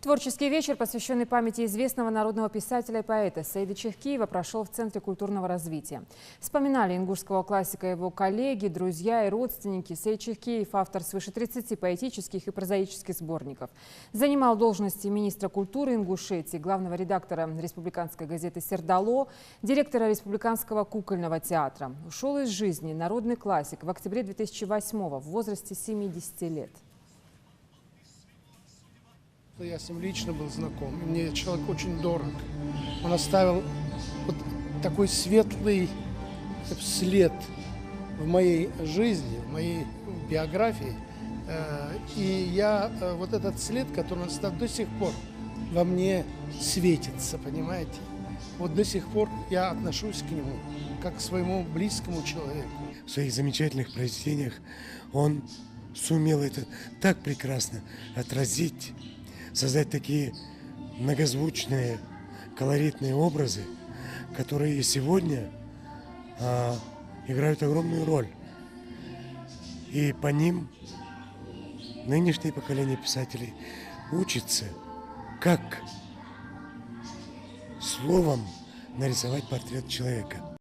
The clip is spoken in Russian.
Творческий вечер, посвященный памяти известного народного писателя и поэта Саида Чехкиева, прошел в Центре культурного развития. Вспоминали ингушского классика его коллеги, друзья и родственники. Саид Чехкиев – автор свыше 30 поэтических и прозаических сборников. Занимал должности министра культуры Ингушетии, главного редактора республиканской газеты «Сердало», директора республиканского кукольного театра. Ушел из жизни народный классик в октябре 2008-го в возрасте 70 лет. Я с ним лично был знаком, и мне человек очень дорог. Он оставил вот такой светлый след в моей жизни, в моей биографии. И я вот этот след, который он оставил, до сих пор во мне светится, понимаете? Вот до сих пор я отношусь к нему как к своему близкому человеку. В своих замечательных произведениях он сумел это так прекрасно отразить, создать такие многозвучные, колоритные образы, которые и сегодня играют огромную роль. И по ним нынешнее поколение писателей учится, как словом нарисовать портрет человека.